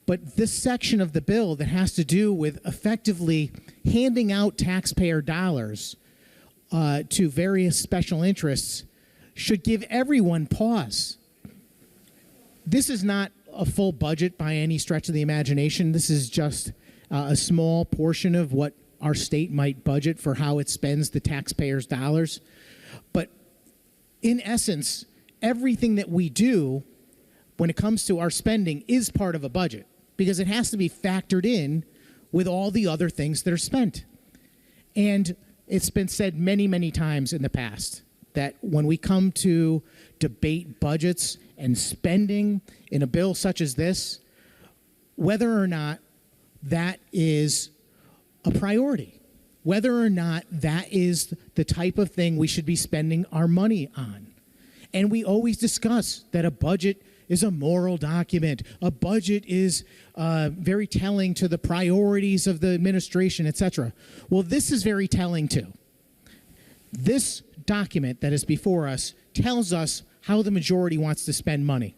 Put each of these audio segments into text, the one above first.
But this section of the bill that has to do with effectively handing out taxpayer dollars to various special interests should give everyone pause. This is not a full budget by any stretch of the imagination. This is just a small portion of what our state might budget for how it spends the taxpayers' dollars. But in essence, everything that we do when it comes to our spending is part of a budget, because it has to be factored in with all the other things that are spent. And it's been said many, many times in the past that when we come to debate budgets and spending in a bill such as this, whether or not that is a priority, whether or not that is the type of thing we should be spending our money on. And we always discuss that a budget is a moral document. A budget is very telling to the priorities of the administration, etc. Well, this is very telling too. This document that is before us tells us how the majority wants to spend money.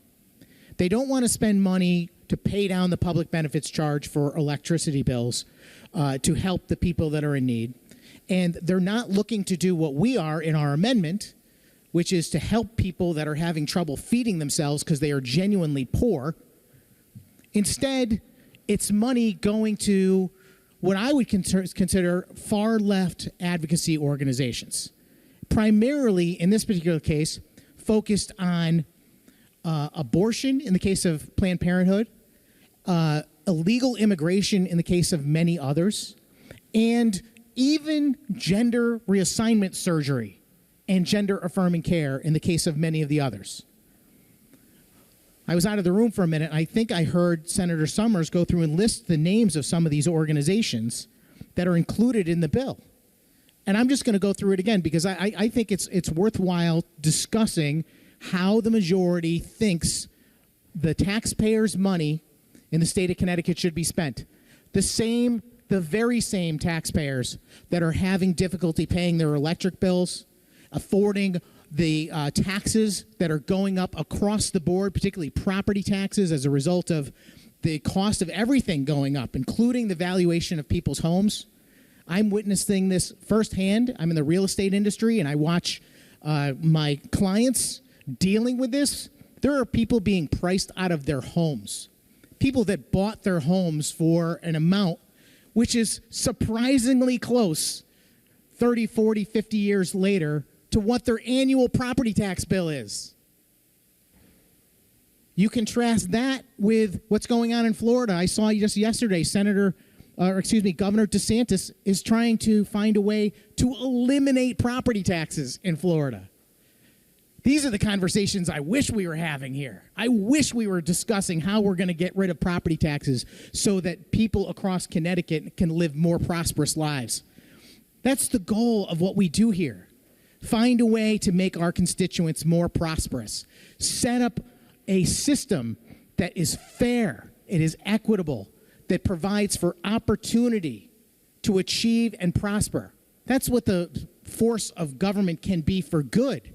They don't want to spend money to pay down the public benefits charge for electricity bills to help the people that are in need. And they're not looking to do what we are in our amendment, which is to help people that are having trouble feeding themselves because they are genuinely poor. Instead, it's money going to what I would consider far-left advocacy organizations, primarily, in this particular case, focused on abortion in the case of Planned Parenthood, illegal immigration in the case of many others, and even gender reassignment surgery and gender-affirming care in the case of many of the others. I was out of the room for a minute. I think I heard Senator Summers go through and list the names of some of these organizations that are included in the bill. And I'm just going to go through it again because I think it's worthwhile discussing how the majority thinks the taxpayers' money in the state of Connecticut should be spent. The very same taxpayers that are having difficulty paying their electric bills, affording the taxes that are going up across the board, particularly property taxes as a result of the cost of everything going up, including the valuation of people's homes. I'm witnessing this firsthand. I'm in the real estate industry, and I watch my clients dealing with this. There are people being priced out of their homes, people that bought their homes for an amount which is surprisingly close 30, 40, 50 years later to what their annual property tax bill is. You contrast that with what's going on in Florida. I saw just yesterday, Governor DeSantis is trying to find a way to eliminate property taxes in Florida. These are the conversations I wish we were having here. I wish we were discussing how we're going to get rid of property taxes so that people across Connecticut can live more prosperous lives. That's the goal of what we do here. Find a way to make our constituents more prosperous. Set up a system that is fair, it is equitable, that provides for opportunity to achieve and prosper. That's what the force of government can be for good,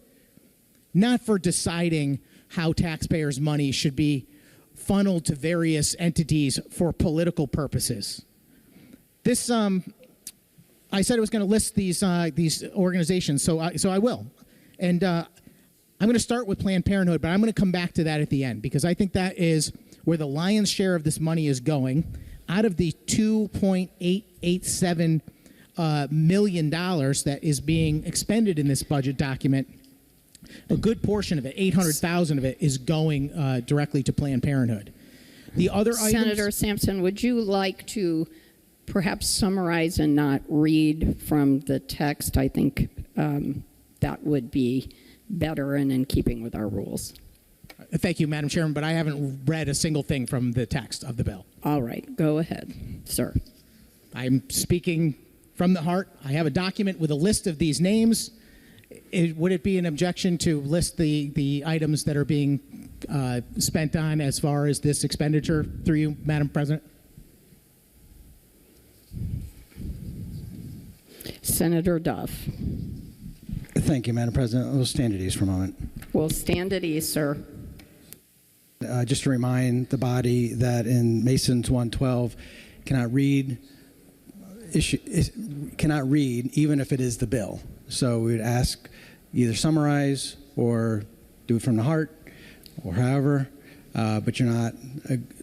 not for deciding how taxpayers' money should be funneled to various entities for political purposes. This, I said I was going to list these organizations, so I will. And I'm going to start with Planned Parenthood, but I'm going to come back to that at the end because I think that is where the lion's share of this money is going. Out of the $2.887 million that is being expended in this budget document, a good portion of it, 800,000 of it, is going directly to Planned Parenthood. The other Senator Sampson, would you like to perhaps summarize and not read from the text? I think that would be better and in keeping with our rules. Thank you, Madam Chairman, but I haven't read a single thing from the text of the bill. All right, go ahead, sir. I'm speaking from the heart. I have a document with a list of these names. Would it be an objection to list the items that are being spent on as far as this expenditure through you, Madam President? Senator Duff. Thank you, Madam President. We'll stand at ease for a moment. We'll stand at ease, sir. Just to remind the body that in Mason's 112, cannot read even if it is the bill. So we would ask either summarize or do it from the heart or however, but you're not,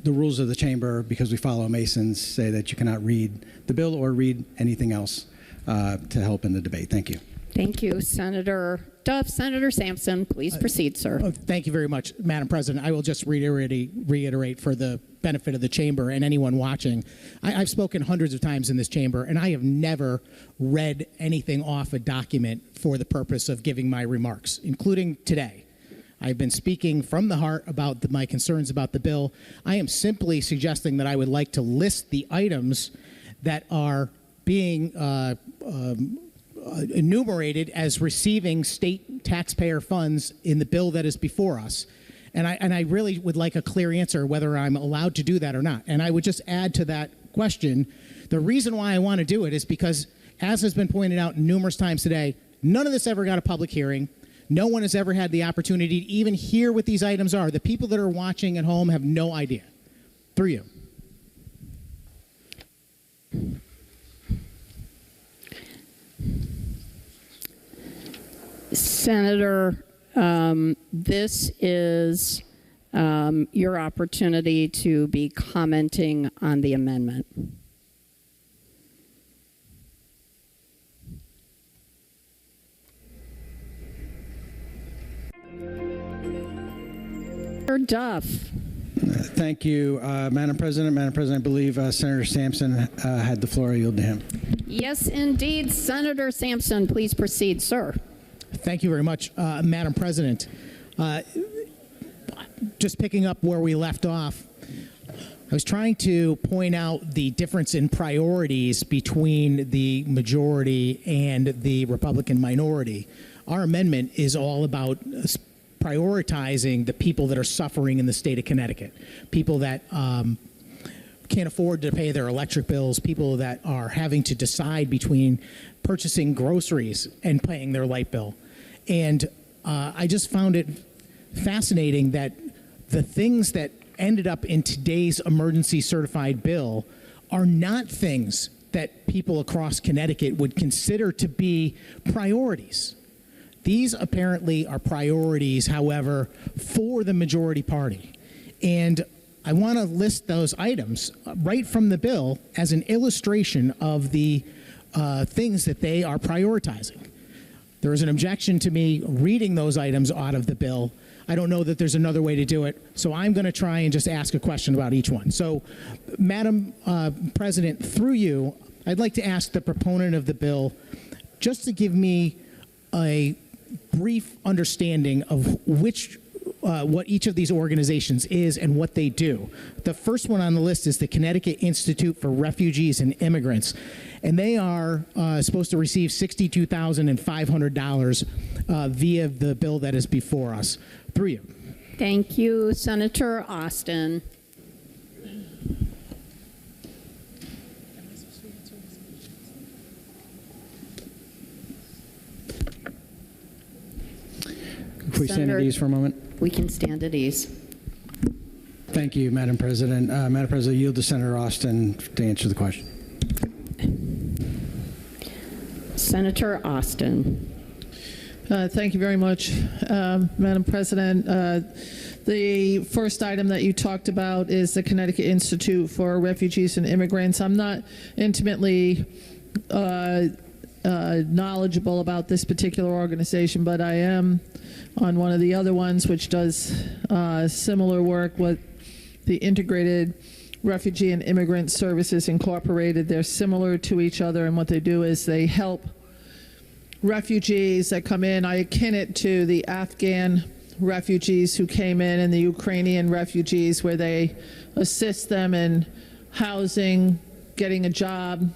the rules of the chamber, because we follow Masons, say that you cannot read the bill or read anything else to help in the debate. Thank you. Thank you, Senator Duff. Senator Sampson, please proceed, sir. Thank you very much, Madam President. I will just reiterate for the benefit of the chamber and anyone watching. I've spoken hundreds of times in this chamber, and I have never read anything off a document for the purpose of giving my remarks, including today. I've been speaking from the heart about my concerns about the bill. I am simply suggesting that I would like to list the items that are being enumerated as receiving state taxpayer funds in the bill that is before us. And I really would like a clear answer whether I'm allowed to do that or not. And I would just add to that question, the reason why I want to do it is because, as has been pointed out numerous times today, none of this ever got a public hearing. No one has ever had the opportunity to even hear what these items are. The people that are watching at home have no idea. Through you. Senator, this is your opportunity to be commenting on the amendment. Senator Duff. Thank you, Madam President. Madam President, I believe Senator Sampson had the floor. I yield to him. Yes, indeed. Senator Sampson, please proceed, sir. Thank you very much, Madam President. Just picking up where we left off, I was trying to point out the difference in priorities between the majority and the Republican minority. Our amendment is all about prioritizing the people that are suffering in the state of Connecticut, people that can't afford to pay their electric bills, people that are having to decide between purchasing groceries and paying their light bill. And I just found it fascinating that the things that ended up in today's emergency certified bill are not things that people across Connecticut would consider to be priorities. These apparently are priorities, however, for the majority party. And I want to list those items right from the bill as an illustration of the things that they are prioritizing. There is an objection to me reading those items out of the bill. I don't know that there's another way to do it, so I'm going to try and just ask a question about each one. So, Madam President, through you, I'd like to ask the proponent of the bill just to give me a brief understanding of what each of these organizations is and what they do. The first one on the list is the Connecticut Institute for Refugees and Immigrants, and they are supposed to receive $62,500 via the bill that is before us. Through you. Thank you, Senator Austin. Can we stand at ease for a moment? We can stand at ease. Thank you, Madam President. Madam President, I yield to Senator Austin to answer the question. Senator Austin. Thank you very much, Madam President. The first item that you talked about is the Connecticut Institute for Refugees and Immigrants. I'm not intimately knowledgeable about this particular organization, but I am on one of the other ones, which does similar work with the Integrated Refugee and Immigrant Services Incorporated. They're similar to each other, and what they do is they help refugees that come in. I akin it to the Afghan refugees who came in and the Ukrainian refugees, where they assist them in housing, getting a job,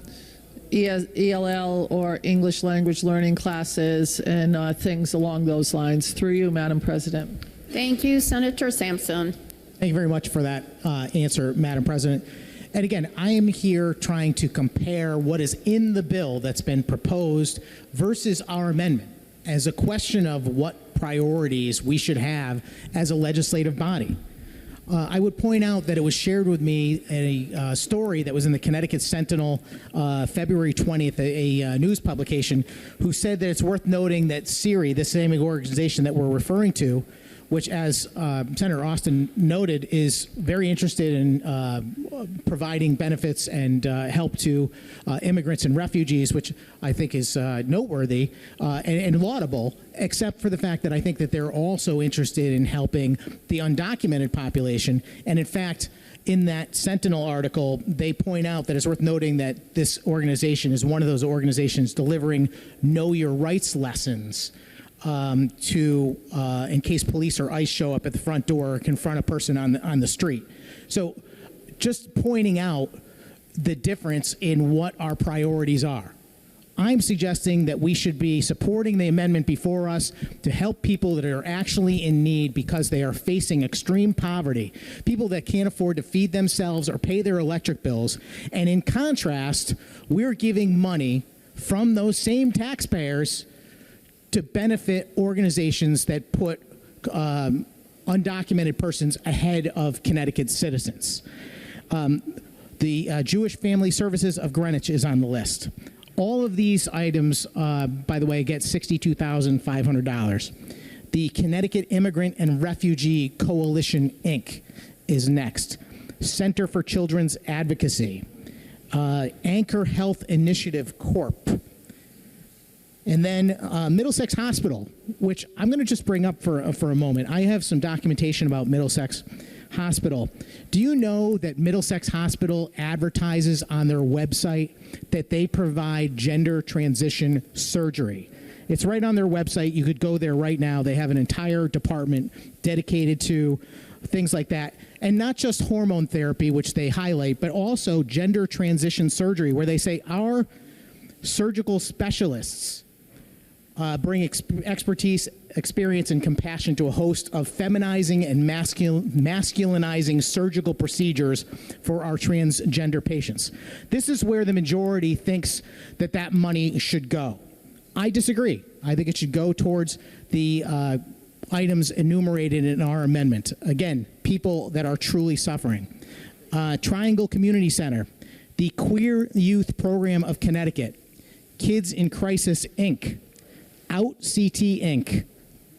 ELL or English language learning classes, and things along those lines. Through you, Madam President. Thank you, Senator Sampson. Thank you very much for that answer, Madam President. And again, I am here trying to compare what is in the bill that's been proposed versus our amendment as a question of what priorities we should have as a legislative body. I would point out that it was shared with me a story that was in the Connecticut Sentinel, February 20th, a news publication, who said that it's worth noting that CERI, the same organization that we're referring to, which, as Senator Austin noted, is very interested in providing benefits and help to immigrants and refugees, which I think is noteworthy and laudable, except for the fact that I think that they're also interested in helping the undocumented population. And in fact, in that Sentinel article, they point out that it's worth noting that this organization is one of those organizations delivering know your rights lessons in case police or ICE show up at the front door or confront a person on the street. So just pointing out the difference in what our priorities are. I'm suggesting that we should be supporting the amendment before us to help people that are actually in need because they are facing extreme poverty, people that can't afford to feed themselves or pay their electric bills. And in contrast, we're giving money from those same taxpayers to benefit organizations that put undocumented persons ahead of Connecticut citizens. The Jewish Family Services of Greenwich is on the list. All of these items, by the way, get $62,500. The Connecticut Immigrant and Refugee Coalition, Inc. is next. Center for Children's Advocacy. Anchor Health Initiative Corp. And then Middlesex Hospital, which I'm going to just bring up for a moment. I have some documentation about Middlesex Hospital. Do you know that Middlesex Hospital advertises on their website that they provide gender transition surgery? It's right on their website. You could go there right now. They have an entire department dedicated to things like that. And not just hormone therapy, which they highlight, but also gender transition surgery, where they say our surgical specialists bring expertise, experience, and compassion to a host of feminizing and masculinizing surgical procedures for our transgender patients. This is where the majority thinks that that money should go. I disagree. I think it should go towards the items enumerated in our amendment. Again, people that are truly suffering. Triangle Community Center, the Queer Youth Program of Connecticut, Kids in Crisis, Inc., Out CT, Inc.,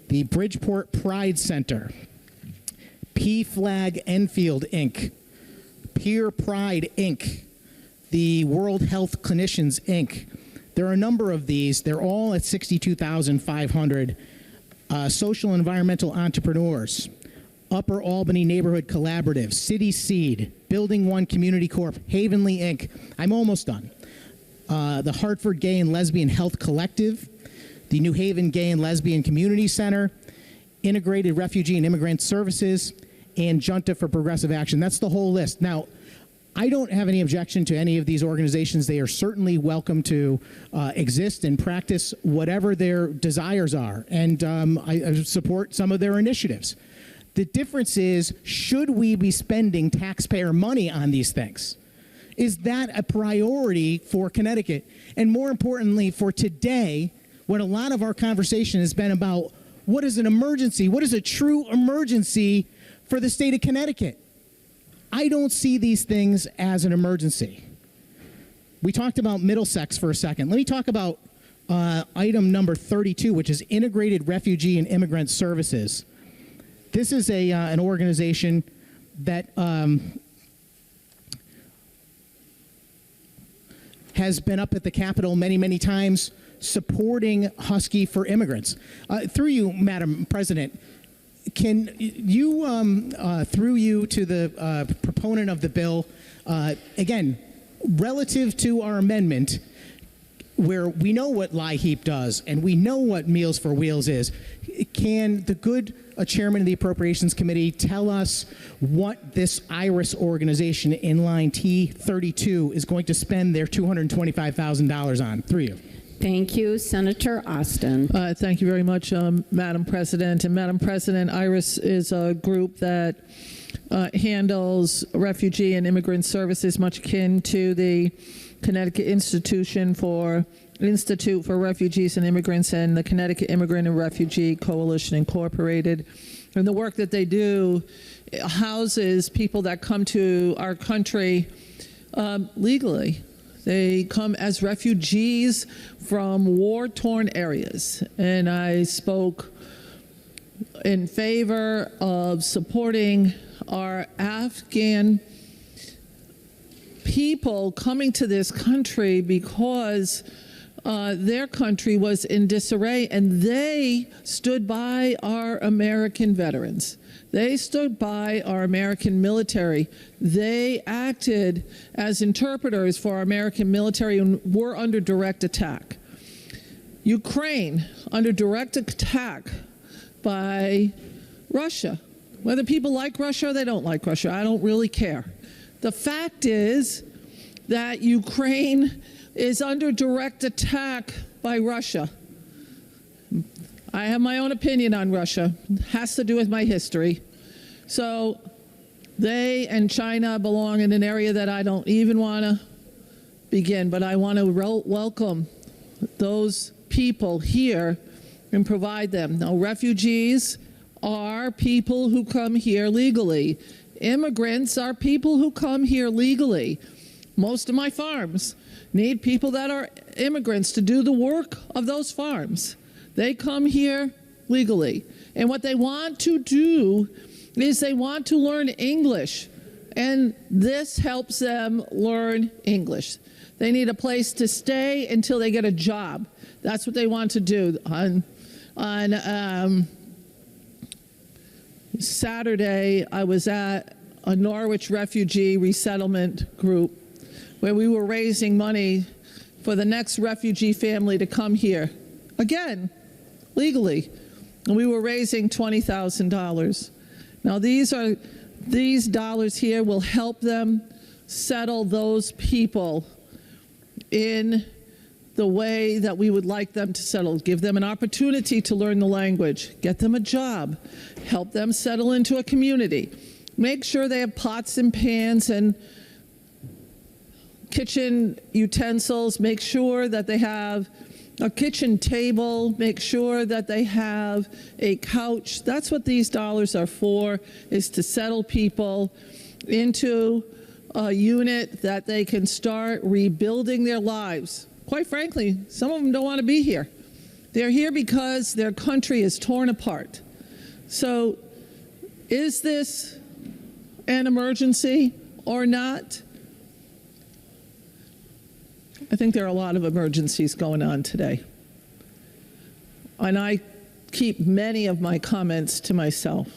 the Bridgeport Pride Center, P-Flag Enfield, Inc., Peer Pride, Inc., the World Health Clinicians, Inc. There are a number of these. They're all at $62,500. Social Environmental Entrepreneurs, Upper Albany Neighborhood Collaborative, City Seed, Building One Community Corp., Havenly, Inc. I'm almost done. The Hartford Gay and Lesbian Health Collective, the New Haven Gay and Lesbian Community Center, Integrated Refugee and Immigrant Services, and Junta for Progressive Action. That's the whole list. Now, I don't have any objection to any of these organizations. They are certainly welcome to exist and practice whatever their desires are, and I support some of their initiatives. The difference is, should we be spending taxpayer money on these things? Is that a priority for Connecticut? And more importantly, for today, when a lot of our conversation has been about what is an emergency, what is a true emergency for the state of Connecticut? I don't see these things as an emergency. We talked about Middlesex for a second. Let me talk about item number 32, which is Integrated Refugee and Immigrant Services. This is an organization that has been up at the Capitol many, many times supporting Husky for Immigrants. Through you, Madam President, can you, through you to the proponent of the bill, again, relative to our amendment, where we know what LIHEAP does and we know what Meals for Wheels is, can the good chairman of the Appropriations Committee tell us what this IRIS organization in line T32 is going to spend their $225,000 on? Through you. Thank you, Senator Austin. Thank you very much, Madam President. And Madam President, IRIS is a group that handles refugee and immigrant services, much akin to the Connecticut Institute for Refugees and Immigrants and the Connecticut Immigrant and Refugee Coalition Incorporated. and the work that they do houses people that come to our country legally. They come as refugees from war-torn areas. And I spoke in favor of supporting our Afghan people coming to this country because their country was in disarray, and they stood by our American veterans. They stood by our American military. They acted as interpreters for our American military and were under direct attack. Ukraine, under direct attack by Russia. Whether people like Russia or they don't like Russia, I don't really care. The fact is that Ukraine is under direct attack by Russia. I have my own opinion on Russia. It has to do with my history. So they and China belong in an area that I don't even want to begin, but I want to welcome those people here and provide them. Now, refugees are people who come here legally. Immigrants are people who come here legally. Most of my farms need people that are immigrants to do the work of those farms. They come here legally. And what they want to do is they want to learn English. And this helps them learn English. They need a place to stay until they get a job. That's what they want to do. On Saturday, I was at a Norwich refugee resettlement group where we were raising money for the next refugee family to come here, again, legally. And we were raising $20,000. Now these dollars here will help them settle those people in the way that we would like them to settle. Give them an opportunity to learn the language, get them a job, help them settle into a community. Make sure they have pots and pans and kitchen utensils. Make sure that they have a kitchen table. Make sure that they have a couch. That's what these dollars are for, is to settle people into a unit that they can start rebuilding their lives. Quite frankly, some of them don't want to be here. They're here because their country is torn apart. So is this an emergency or not? I think there are a lot of emergencies going on today. And I keep many of my comments to myself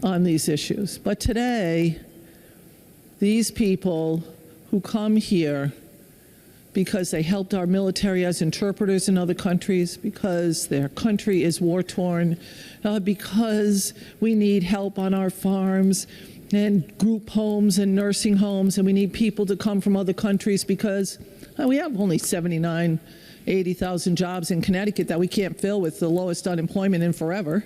on these issues. But today, these people who come here because they helped our military as interpreters in other countries, because their country is war-torn, because we need help on our farms and group homes and nursing homes, and we need people to come from other countries because we have only 79, 80,000 jobs in Connecticut that we can't fill with the lowest unemployment in forever.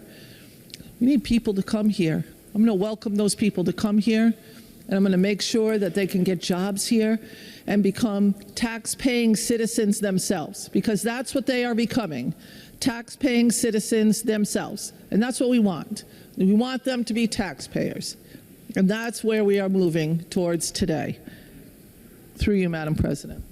We need people to come here. I'm going to welcome those people to come here, and I'm going to make sure that they can get jobs here and become tax-paying citizens themselves, because that's what they are becoming, tax-paying citizens themselves. And that's what we want. We want them to be taxpayers. And that's where we are moving towards today. Through you, Madam President.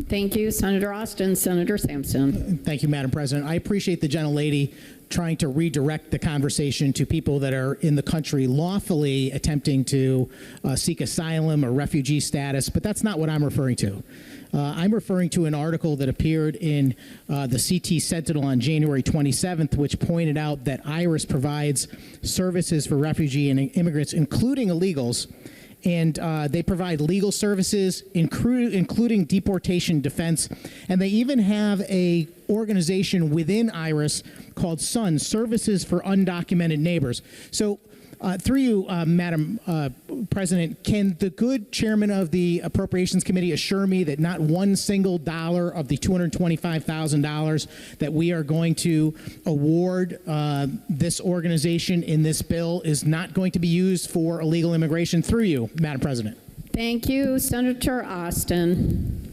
Thank you, Senator Austin. Senator Sampson. Thank you, Madam President. I appreciate the gentlelady trying to redirect the conversation to people that are in the country lawfully attempting to seek asylum or refugee status, but that's not what I'm referring to. I'm referring to an article that appeared in the CT Sentinel on January 27th, which pointed out that IRIS provides services for refugee and immigrants, including illegals, and they provide legal services, including deportation defense, and they even have a organization within IRIS called SUN, Services for Undocumented Neighbors. So through you, Madam President, can the good chairman of the Appropriations Committee assure me that not one single dollar of the $225,000 that we are going to award this organization in this bill is not going to be used for illegal immigration? Through you, Madam President. Thank you, Senator Austin.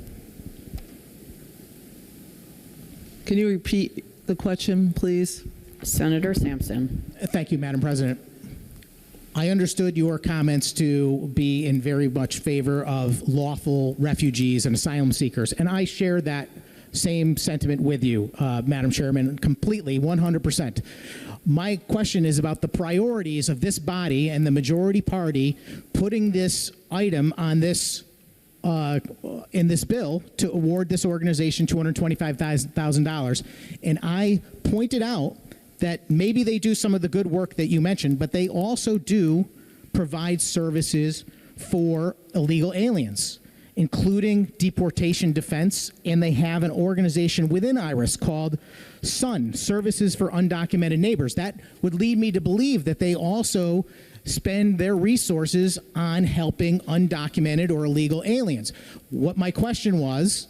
Can you repeat the question, please? Senator Sampson. Thank you, Madam President. I understood your comments to be in very much favor of lawful refugees and asylum seekers, and I share that same sentiment with you, Madam Chairman, completely, 100%. My question is about the priorities of this body and the majority party putting this item on this in this bill to award this organization $225,000, and I pointed out that maybe they do some of the good work that you mentioned, but they also do provide services for illegal aliens, including deportation defense, and they have an organization within IRIS called SUN, Services for Undocumented Neighbors. That would lead me to believe that they also spend their resources on helping undocumented or illegal aliens. What my question was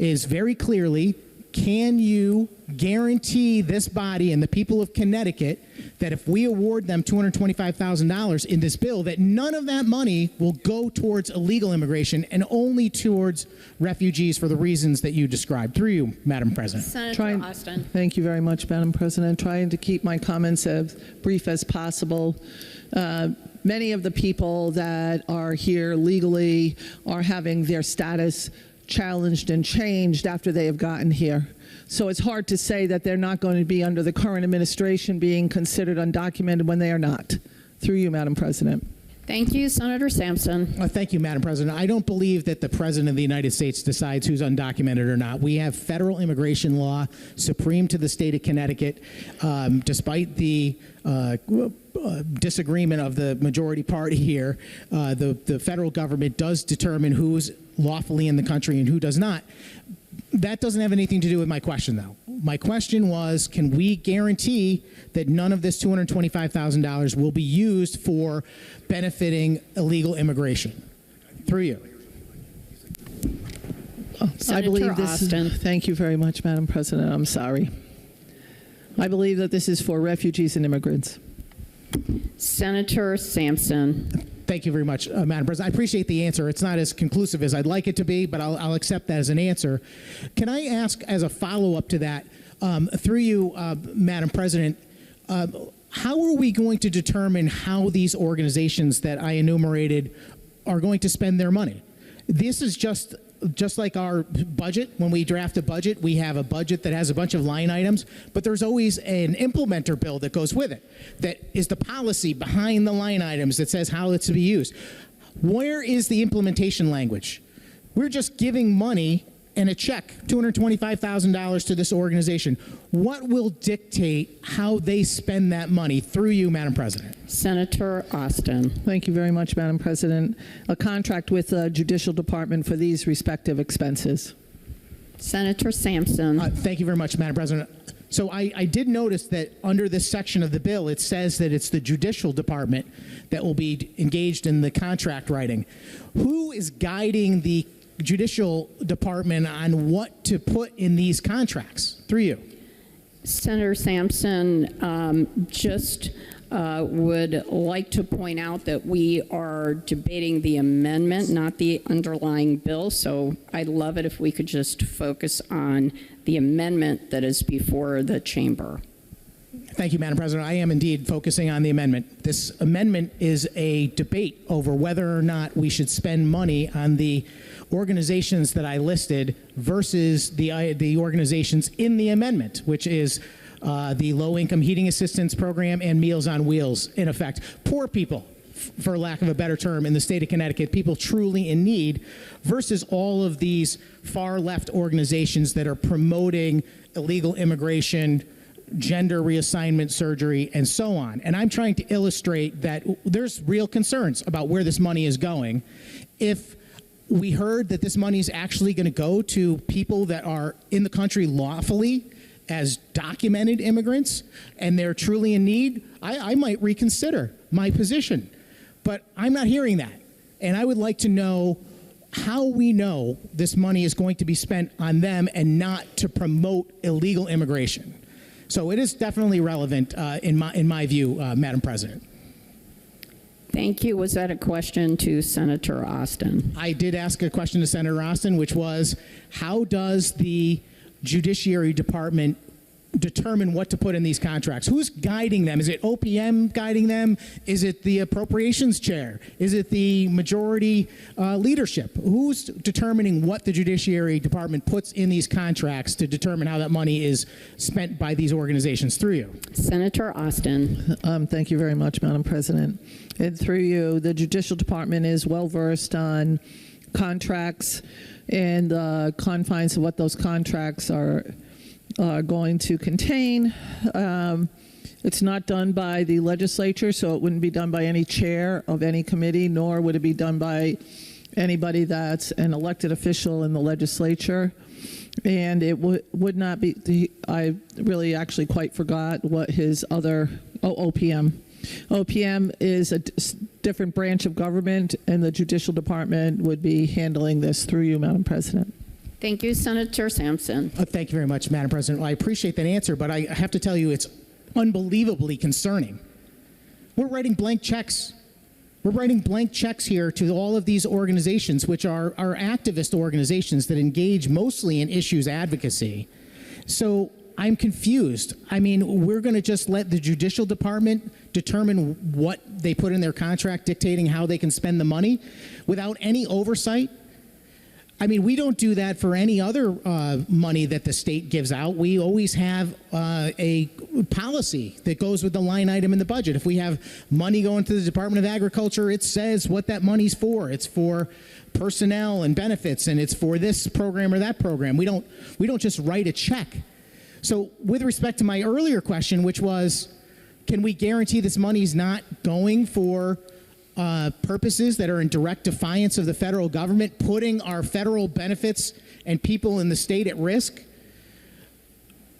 is very clearly, can you guarantee this body and the people of Connecticut that if we award them $225,000 in this bill, that none of that money will go towards illegal immigration and only towards refugees for the reasons that you described? Through you, Madam President. Senator Austin. Thank you very much, Madam President. Trying to keep my comments as brief as possible. Many of the people that are here legally are having their status challenged and changed after they have gotten here. So it's hard to say that they're not going to be under the current administration being considered undocumented when they are not. Through you, Madam President. Thank you, Senator Sampson. Thank you, Madam President. I don't believe that the President of the United States decides who's undocumented or not. We have federal immigration law supreme to the state of Connecticut. Despite the disagreement of the majority party here, the federal government does determine who's lawfully in the country and who does not. That doesn't have anything to do with my question, though. My question was, can we guarantee that none of this $225,000 will be used for benefiting illegal immigration? Through you. Senator I believe this Austin. Thank you very much, Madam President. I'm sorry. I believe that this is for refugees and immigrants. Senator Sampson. Thank you very much, Madam President. I appreciate the answer. It's not as conclusive as I'd like it to be, but I'll accept that as an answer. Can I ask, as a follow-up to that, through you, Madam President, how are we going to determine how these organizations that I enumerated are going to spend their money? This is just like our budget. When we draft a budget, we have a budget that has a bunch of line items, but there's always an implementer bill that goes with it, that is the policy behind the line items that says how it's to be used. Where is the implementation language? We're just giving money and a check, $225,000 to this organization. What will dictate how they spend that money? Through you, Madam President. Senator Austin. Thank you very much, Madam President. A contract with the Judicial Department for these respective expenses. Senator Sampson. Thank you very much, Madam President. So I did notice that under this section of the bill, it says that it's the Judicial Department that will be engaged in the contract writing. Who is guiding the Judicial Department on what to put in these contracts? Through you. Senator Sampson, just would like to point out that we are debating the amendment, not the underlying bill. So I'd love it if we could just focus on the amendment that is before the chamber. Thank you, Madam President. I am indeed focusing on the amendment. This amendment is a debate over whether or not we should spend money on the organizations that I listed versus the organizations in the amendment, which is the Low-Income Heating Assistance Program and Meals on Wheels, in effect. Poor people, for lack of a better term, in the state of Connecticut, people truly in need, versus all of these far-left organizations that are promoting illegal immigration, gender reassignment surgery, and so on. And I'm trying to illustrate that there's real concerns about where this money is going. If we heard that this money is actually going to go to people that are in the country lawfully as documented immigrants and they're truly in need, I might reconsider my position. But I'm not hearing that. And I would like to know how we know this money is going to be spent on them and not to promote illegal immigration. So it is definitely relevant in my view, Madam President. Thank you. Was that a question to Senator Austin? I did ask a question to Senator Austin, which was, how does the Judiciary Department determine what to put in these contracts? Who's guiding them? Is it OPM guiding them? Is it the appropriations chair? Is it the majority leadership? Who's determining what the Judiciary Department puts in these contracts to determine how that money is spent by these organizations? Through you. Senator Austin. Thank you very much, Madam President. And through you, the Judicial Department is well versed on contracts and the confines of what those contracts are going to contain. It's not done by the legislature, so it wouldn't be done by any chair of any committee, nor would it be done by anybody that's an elected official in the legislature. And it would not be, I really actually quite forgot what his other, OPM. OPM is a different branch of government, and the Judicial Department would be handling this through you, Madam President. Thank you, Senator Sampson. Thank you very much, Madam President. Well, I appreciate that answer, but I have to tell you it's unbelievably concerning. We're writing blank checks. We're writing blank checks here to all of these organizations, which are activist organizations that engage mostly in issues advocacy. So I'm confused. I mean, we're going to just let the Judicial Department determine what they put in their contract dictating how they can spend the money without any oversight? I mean, we don't do that for any other money that the state gives out. We always have a policy that goes with the line item in the budget. If we have money going to the Department of Agriculture, it says what that money's for. It's for personnel and benefits, and it's for this program or that program. We don't just write a check. So with respect to my earlier question, which was, can we guarantee this money's not going for purposes that are in direct defiance of the federal government, putting our federal benefits and people in the state at risk?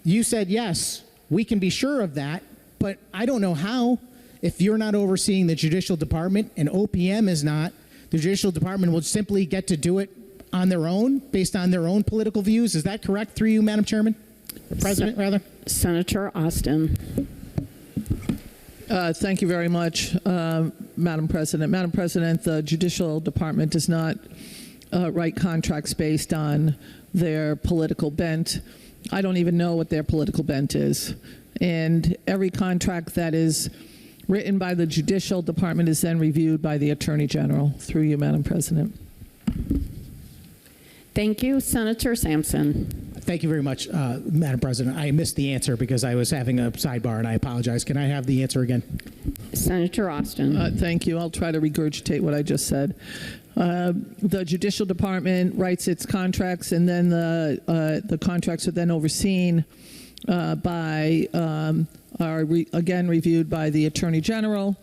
You said, yes, we can be sure of that, but I don't know how. If you're not overseeing the Judicial Department and OPM is not, the Judicial Department will simply get to do it on their own, based on their own political views. Is that correct? Through you, Madam Chairman? President, rather? Senator Austin. Thank you very much, Madam President. Madam President, the Judicial Department does not write contracts based on their political bent. I don't even know what their political bent is. And every contract that is written by the Judicial Department is then reviewed by the Attorney General. Through you, Madam President. Thank you, Senator Sampson. Thank you very much, Madam President. I missed the answer because I was having a sidebar, and I apologize. Can I have the answer again? Senator Austin. Thank you. I'll try to regurgitate what I just said. The Judicial Department writes its contracts, and then the contracts are then overseen by, again reviewed by the Attorney General.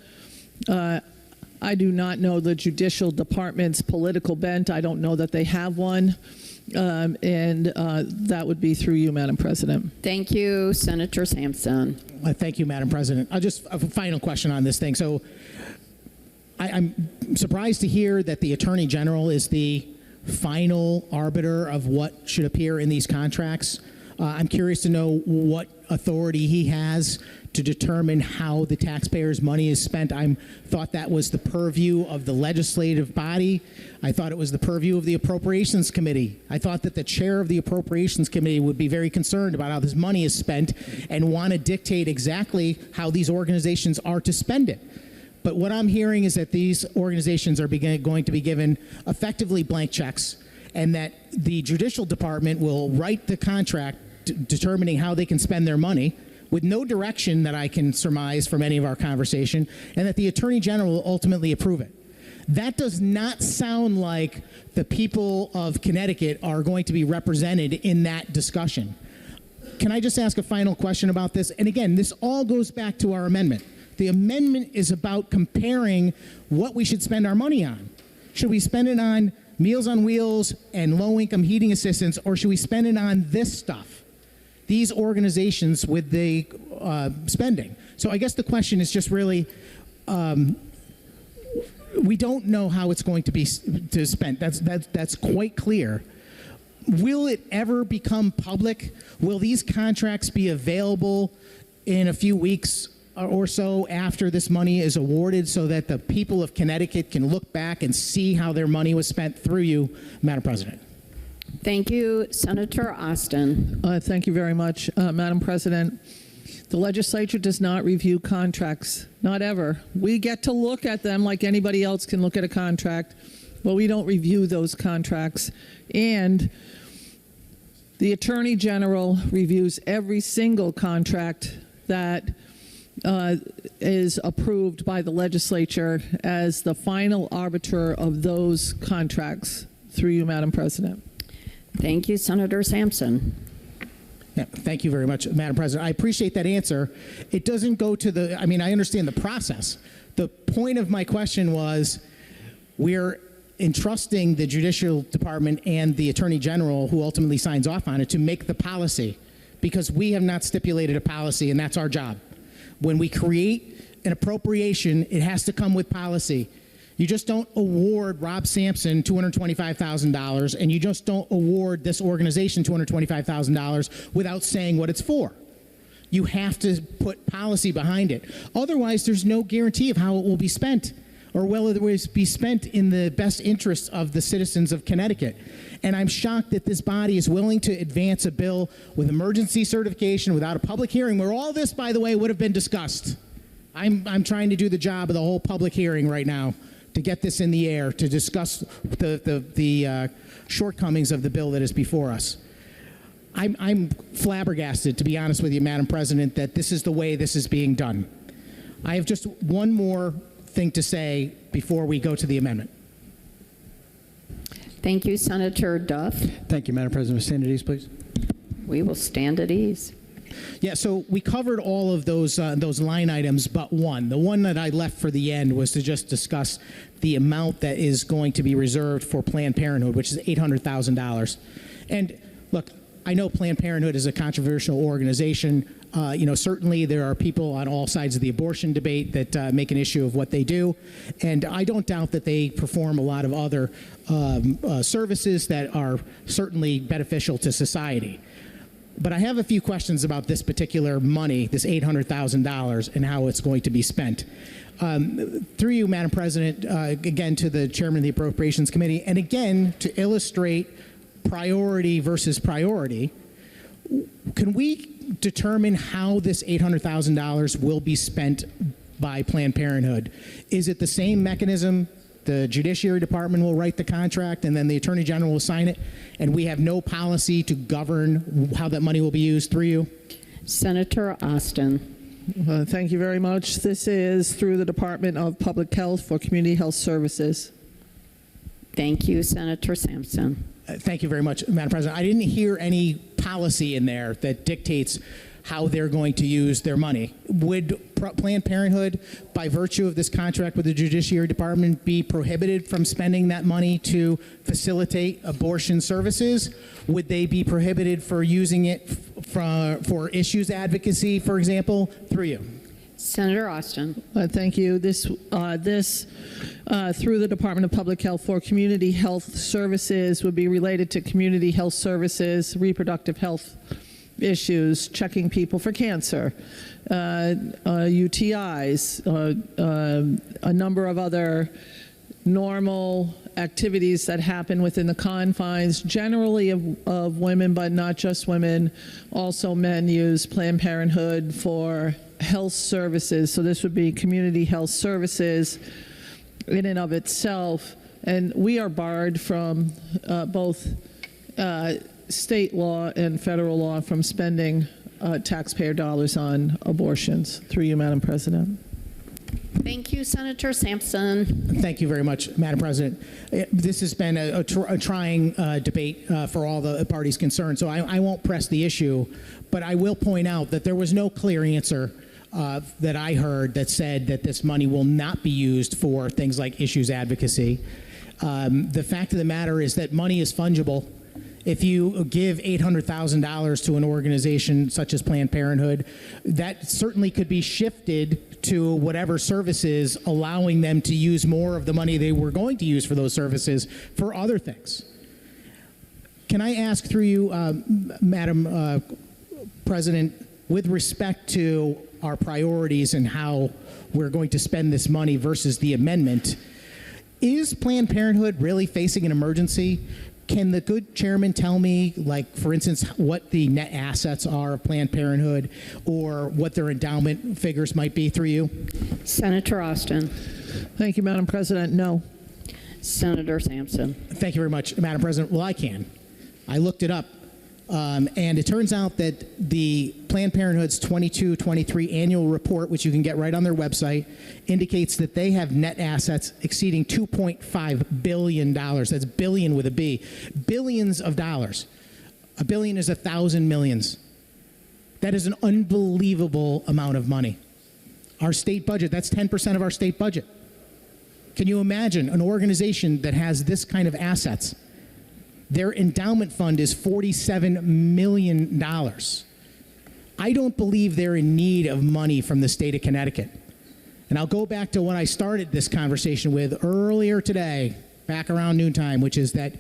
I do not know the Judicial Department's political bent. I don't know that they have one. And that would be through you, Madam President. Thank you, Senator Sampson. Thank you, Madam President. I'll just a final question on this thing. So I'm surprised to hear that the Attorney General is the final arbiter of what should appear in these contracts. I'm curious to know what authority he has to determine how the taxpayers' money is spent. I thought that was the purview of the legislative body. I thought it was the purview of the Appropriations Committee. I thought that the chair of the Appropriations Committee would be very concerned about how this money is spent and want to dictate exactly how these organizations are to spend it. But what I'm hearing is that these organizations are going to be given effectively blank checks, and that the Judicial Department will write the contract determining how they can spend their money with no direction that I can surmise from any of our conversation, and that the Attorney General will ultimately approve it. That does not sound like the people of Connecticut are going to be represented in that discussion. Can I just ask a final question about this? And again, this all goes back to our amendment. The amendment is about comparing what we should spend our money on. Should we spend it on Meals on Wheels and low-income heating assistance, or should we spend it on this stuff? These organizations with the spending. So I guess the question is just really, we don't know how it's going to be spent. That's quite clear. Will it ever become public? Will these contracts be available in a few weeks or so after this money is awarded, so that the people of Connecticut can look back and see how their money was spent? Through you, Madam President. Thank you, Senator Austin. Thank you very much, Madam President. The legislature does not review contracts, not ever. We get to look at them like anybody else can look at a contract, but we don't review those contracts. And the Attorney General reviews every single contract that is approved by the legislature as the final arbiter of those contracts. Through you, Madam President. Thank you, Senator Sampson. Yeah, thank you very much, Madam President. I appreciate that answer. It doesn't go to the, I mean, I understand the process. The point of my question was we're entrusting the Judicial Department and the Attorney General, who ultimately signs off on it, to make the policy, because we have not stipulated a policy, and that's our job. When we create an appropriation, it has to come with policy. You just don't award Rob Sampson $225,000, and you just don't award this organization $225,000 without saying what it's for. You have to put policy behind it. Otherwise, there's no guarantee of how it will be spent, or whether it will be spent in the best interests of the citizens of Connecticut. And I'm shocked that this body is willing to advance a bill with emergency certification without a public hearing, where all this, by the way, would have been discussed. I'm trying to do the job of the whole public hearing right now, to get this in the air, to discuss the shortcomings of the bill that is before us. I'm flabbergasted, to be honest with you, Madam President, that this is the way this is being done. I have just one more thing to say before we go to the amendment. Thank you, Senator Duff. Thank you, Madam President. Stand at ease, please. We will stand at ease. Yeah, so we covered all of those line items but one. The one that I left for the end was to just discuss the amount that is going to be reserved for Planned Parenthood, which is $800,000. And look, I know Planned Parenthood is a controversial organization. Certainly there are people on all sides of the abortion debate that make an issue of what they do. And I don't doubt that they perform a lot of other services that are certainly beneficial to society. But I have a few questions about this particular money, this $800,000, and how it's going to be spent. Through you, Madam President, again to the Chairman of the Appropriations Committee, and again to illustrate priority versus priority, can we determine how this $800,000 will be spent by Planned Parenthood? Is it the same mechanism? The Judiciary Department will write the contract, and then the Attorney General will sign it, and we have no policy to govern how that money will be used. Through you, Senator Austin. Thank you very much. This is through the Department of Public Health for Community Health Services. Thank you, Senator Sampson. Thank you very much, Madam President. I didn't hear any policy in there that dictates how they're going to use their money. Would Planned Parenthood, by virtue of this contract with the Judiciary Department, be prohibited from spending that money to facilitate abortion services? Would they be prohibited for using it for issues advocacy, for example? Through you. Senator Austin. Thank you. This through the Department of Public Health for Community Health Services would be related to community health services, reproductive health issues, checking people for cancer, UTIs, a number of other normal activities that happen within the confines, generally of women, but not just women. Also, men use Planned Parenthood for health services. So this would be community health services in and of itself. And we are barred from both state law and federal law from spending taxpayer dollars on abortions. Through you, Madam President. Thank you, Senator Sampson. Thank you very much, Madam President. This has been a trying debate for all the parties concerned, so I won't press the issue, but I will point out that there was no clear answer that I heard that said that this money will not be used for things like issues advocacy. The fact of the matter is that money is fungible. If you give $800,000 to an organization such as Planned Parenthood, that certainly could be shifted to whatever services, allowing them to use more of the money they were going to use for those services for other things. Can I ask through you, Madam President, with respect to our priorities and how we're going to spend this money versus the amendment, is Planned Parenthood really facing an emergency? Can the good chairman tell me, like, for instance, what the net assets are of Planned Parenthood or what their endowment figures might be through you? Senator Austin. Thank you, Madam President. No. Senator Sampson. Thank you very much, Madam President. Well, I can. I looked it up. And it turns out that the Planned Parenthood's 22-23 annual report, which you can get right on their website, indicates that they have net assets exceeding $2.5 billion. That's billion with a B. Billions of dollars. A billion is 1,000 millions. That is an unbelievable amount of money. Our state budget, that's 10% of our state budget. Can you imagine an organization that has this kind of assets? Their endowment fund is $47 million. I don't believe they're in need of money from the state of Connecticut. And I'll go back to what I started this conversation with earlier today, back around noontime, which is that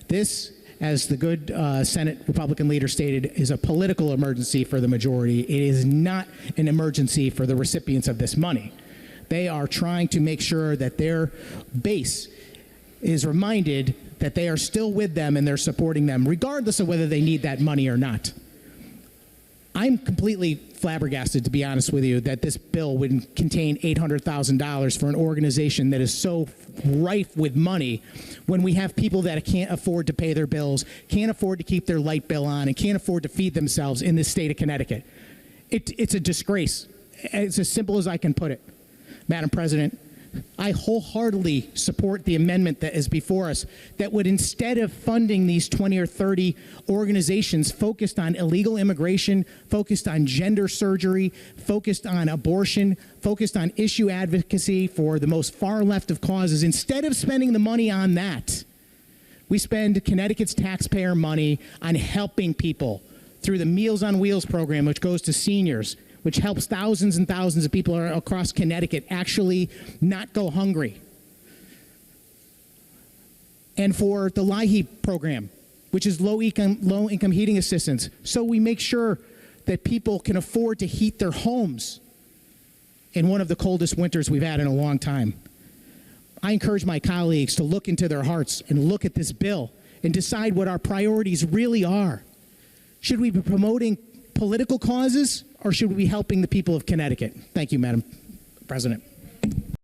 this, as the good Senate Republican leader stated, is a political emergency for the majority. It is not an emergency for the recipients of this money. They are trying to make sure that their base is reminded that they are still with them and they're supporting them, regardless of whether they need that money or not. I'm completely flabbergasted, to be honest with you, that this bill would contain $800,000 for an organization that is so rife with money when we have people that can't afford to pay their bills, can't afford to keep their light bill on, and can't afford to feed themselves in this state of Connecticut. It's a disgrace. It's as simple as I can put it. Madam President, I wholeheartedly support the amendment that is before us that would, instead of funding these 20 or 30 organizations focused on illegal immigration, focused on gender surgery, focused on abortion, focused on issue advocacy for the most far left of causes, instead of spending the money on that, we spend Connecticut's taxpayer money on helping people through the Meals on Wheels program, which goes to seniors, which helps thousands and thousands of people across Connecticut actually not go hungry. And for the LIHEAP program, which is low-income heating assistance, so we make sure that people can afford to heat their homes in one of the coldest winters we've had in a long time. I encourage my colleagues to look into their hearts and look at this bill and decide what our priorities really are. Should we be promoting political causes, or should we be helping the people of Connecticut? Thank you, Madam President.